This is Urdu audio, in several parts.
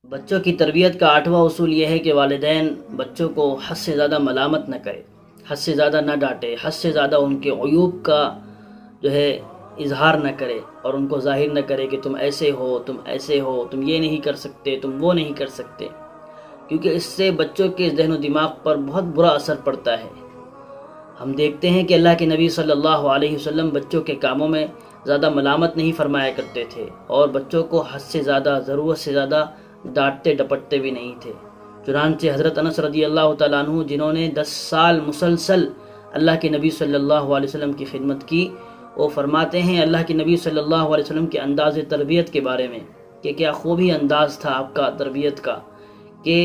بچوں کی تربیت کا 8واں اصول یہ ہے کہ والدین بچوں کو حد سے زیادہ ملامت نہ کرے، حد سے زیادہ نہ ڈانٹے، حد سے زیادہ ان کے عیوب کا جو ہے اظہار نہ کرے اور ان کو ظاہر نہ کرے کہ تم ایسے ہو، تم ایسے ہو، تم یہ نہیں کر سکتے، تم وہ نہیں کر سکتے، کیونکہ اس سے بچوں کے ذہن و دماغ پر بہت برا اثر پڑتا ہے۔ ہم دیکھتے ہیں کہ اللہ کے نبی صلی اللہ علیہ وسلم بچوں کے کاموں میں زیادہ ملامت نہیں فرمایا کرتے تھے اور بچوں کو حد سے زیادہ، ضرورت سے زیادہ ڈانٹتے ڈپٹتے بھی نہیں تھے۔ چنانچہ حضرت انس رضی اللہ تعالیٰ عنہ، جنہوں نے 10 سال مسلسل اللہ کے نبی صلی اللہ علیہ وسلم کی خدمت کی، وہ فرماتے ہیں اللہ کے نبی صلی اللہ علیہ وسلم کے انداز تربیت کے بارے میں کہ کیا خوبی انداز تھا آپ کا تربیت کا، کہ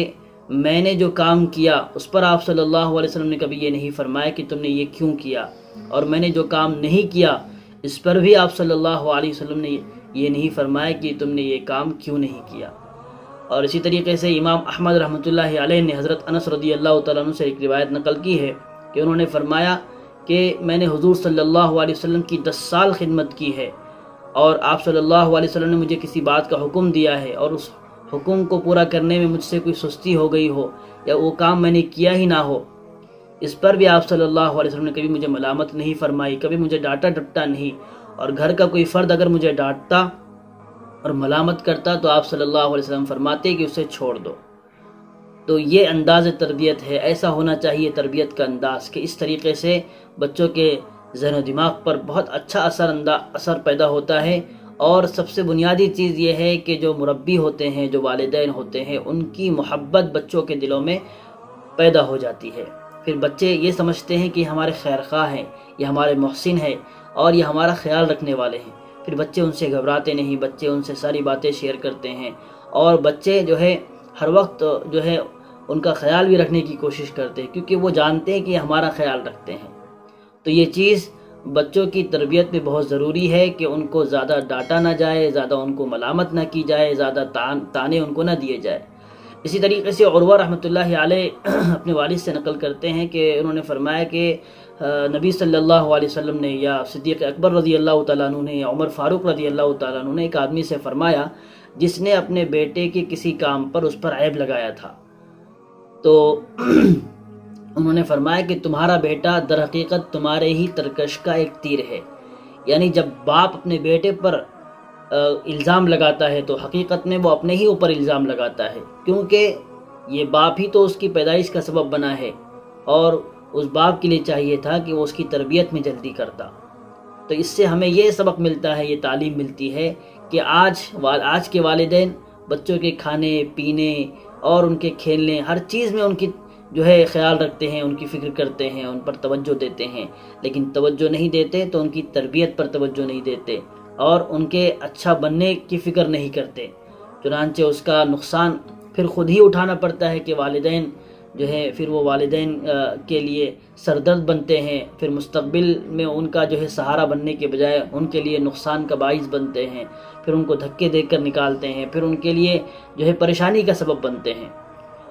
میں نے جو کام کیا اس پر آپ صلی اللہ علیہ وسلم نے کبھی یہ نہیں فرمایا کہ تم نے یہ کیوں کیا، اور میں نے جو کام نہیں کیا اس پر بھی آپ صلی اللہ علیہ وسلم نے یہ نہیں فرمایا کہ تم نے یہ کام کیوں نہیں کیا۔ اور اسی طریقے سے امام احمد رحمۃ اللہ علیہ نے حضرت انس رضی اللہ تعالیٰ عنہ سے ایک روایت نقل کی ہے کہ انہوں نے فرمایا کہ میں نے حضور صلی اللہ علیہ وسلم کی 10 سال خدمت کی ہے، اور آپ صلی اللہ علیہ وسلم نے مجھے کسی بات کا حکم دیا ہے اور اس حکم کو پورا کرنے میں مجھ سے کوئی سستی ہو گئی ہو یا وہ کام میں نے کیا ہی نہ ہو، اس پر بھی آپ صلی اللہ علیہ وسلم نے کبھی مجھے ملامت نہیں فرمائی، کبھی مجھے ڈانٹا ڈپٹا نہیں، اور گھر کا کوئی فرد اگر مجھے ڈانٹتا اور ملامت کرتا تو آپ صلی اللہ علیہ وسلم فرماتے کہ اسے چھوڑ دو۔ تو یہ انداز تربیت ہے، ایسا ہونا چاہیے تربیت کا انداز کہ اس طریقے سے بچوں کے ذہن و دماغ پر بہت اچھا اثر پیدا ہوتا ہے۔ اور سب سے بنیادی چیز یہ ہے کہ جو مربی ہوتے ہیں، جو والدین ہوتے ہیں، ان کی محبت بچوں کے دلوں میں پیدا ہو جاتی ہے۔ پھر بچے یہ سمجھتے ہیں کہ ہمارے خیر خواہ ہیں، یہ ہمارے محسن ہیں اور یہ ہمارا خیال رکھنے والے ہیں۔ پھر بچے ان سے گھبراتے نہیں، بچے ان سے ساری باتیں شیئر کرتے ہیں، اور بچے جو ہے ہر وقت جو ہے ان کا خیال بھی رکھنے کی کوشش کرتے ہیں، کیونکہ وہ جانتے ہیں کہ یہ ہمارا خیال رکھتے ہیں۔ تو یہ چیز بچوں کی تربیت میں بہت ضروری ہے کہ ان کو زیادہ ڈانٹا نہ جائے، زیادہ ان کو ملامت نہ کی جائے، زیادہ تانے ان کو نہ دیے جائے۔ اسی طریقے سے عروہ رحمۃ اللہ علیہ اپنے والد سے نقل کرتے ہیں کہ انہوں نے فرمایا کہ نبی صلی اللہ علیہ وسلم نے یا صدیق اکبر رضی اللہ تعالیٰ عنہ نے یا عمر فاروق رضی اللہ تعالیٰ عنہ نے ایک آدمی سے فرمایا جس نے اپنے بیٹے کے کسی کام پر اس پر عیب لگایا تھا، تو انہوں نے فرمایا کہ تمہارا بیٹا در حقیقت تمہارے ہی ترکش کا ایک تیر ہے۔ یعنی جب باپ اپنے بیٹے پر الزام لگاتا ہے تو حقیقت میں وہ اپنے ہی اوپر الزام لگاتا ہے، کیونکہ یہ باپ ہی تو اس کی پیدائش کا سبب بنا ہے، اور اس باپ کے لیے چاہیے تھا کہ وہ اس کی تربیت میں جلدی کرتا۔ تو اس سے ہمیں یہ سبق ملتا ہے، یہ تعلیم ملتی ہے کہ آج کے والدین بچوں کے کھانے پینے اور ان کے کھیلنے ہر چیز میں ان کی جو ہے خیال رکھتے ہیں، ان کی فکر کرتے ہیں، ان پر توجہ دیتے ہیں، لیکن توجہ نہیں دیتے تو ان کی تربیت پر توجہ نہیں دیتے اور ان کے اچھا بننے کی فکر نہیں کرتے۔ چنانچہ اس کا نقصان پھر خود ہی اٹھانا پڑتا ہے کہ والدین جو ہے پھر وہ والدین کے لیے سردرد بنتے ہیں، پھر مستقبل میں ان کا جو ہے سہارا بننے کے بجائے ان کے لیے نقصان کا باعث بنتے ہیں، پھر ان کو دھکے دے کر نکالتے ہیں، پھر ان کے لیے جو ہے پریشانی کا سبب بنتے ہیں۔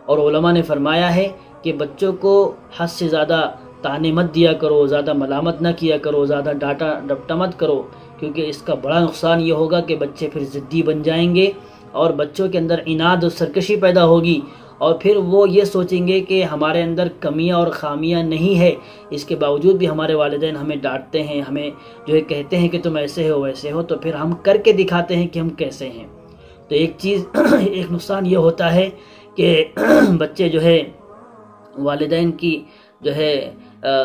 اور علماء نے فرمایا ہے کہ بچوں کو حد سے زیادہ تانے مت دیا کرو، زیادہ ملامت نہ کیا کرو، زیادہ ڈانٹا ڈپٹا مت کرو، کیونکہ اس کا بڑا نقصان یہ ہوگا کہ بچے پھر ضدی بن جائیں گے اور بچوں کے اندر عناد و سرکشی پیدا ہوگی، اور پھر وہ یہ سوچیں گے کہ ہمارے اندر کمیاں اور خامیاں نہیں ہے، اس کے باوجود بھی ہمارے والدین ہمیں ڈانٹتے ہیں، ہمیں جو ہے کہتے ہیں کہ تم ایسے ہو ویسے ہو، تو پھر ہم کر کے دکھاتے ہیں کہ ہم کیسے ہیں۔ تو ایک نقصان یہ ہوتا ہے کہ بچے جو ہے والدین کی جو ہے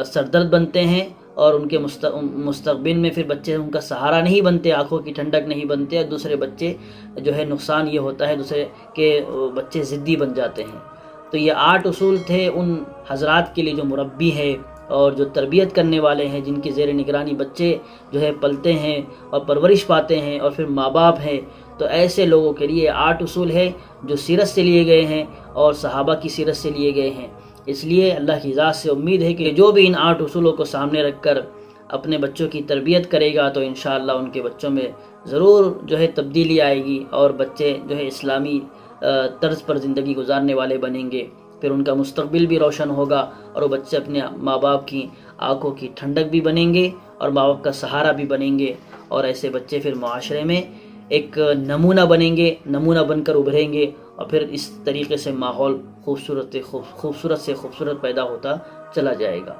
سردرد بنتے ہیں، اور ان کے مستقبل میں پھر بچے ان کا سہارا نہیں بنتے، آنکھوں کی ٹھنڈک نہیں بنتے، اور دوسرے بچے جو ہے نقصان یہ ہوتا ہے دوسرے کہ بچے ضدی بن جاتے ہیں۔ تو یہ 8 اصول تھے ان حضرات کے لیے جو مربی ہے اور جو تربیت کرنے والے ہیں، جن کی زیر نگرانی بچے جو ہے پلتے ہیں اور پرورش پاتے ہیں، اور پھر ماں باپ ہیں۔ تو ایسے لوگوں کے لیے 8 اصول ہے جو سیرت سے لیے گئے ہیں اور صحابہ کی سیرت سے لیے گئے ہیں۔ اس لیے اللہ کی ذات سے امید ہے کہ جو بھی ان 8 اصولوں کو سامنے رکھ کر اپنے بچوں کی تربیت کرے گا تو انشاءاللہ ان کے بچوں میں ضرور جو ہے تبدیلی آئے گی، اور بچے جو ہے اسلامی طرز پر زندگی گزارنے والے بنیں گے، پھر ان کا مستقبل بھی روشن ہوگا، اور وہ بچے اپنے ماں باپ کی آنکھوں کی ٹھنڈک بھی بنیں گے اور ماں باپ کا سہارا بھی بنیں گے، اور ایسے بچے پھر معاشرے میں ایک نمونہ بنیں گے، نمونہ بن کر ابھریں گے، اور پھر اس طریقے سے ماحول خوبصورت سے خوبصورت پیدا ہوتا چلا جائے گا۔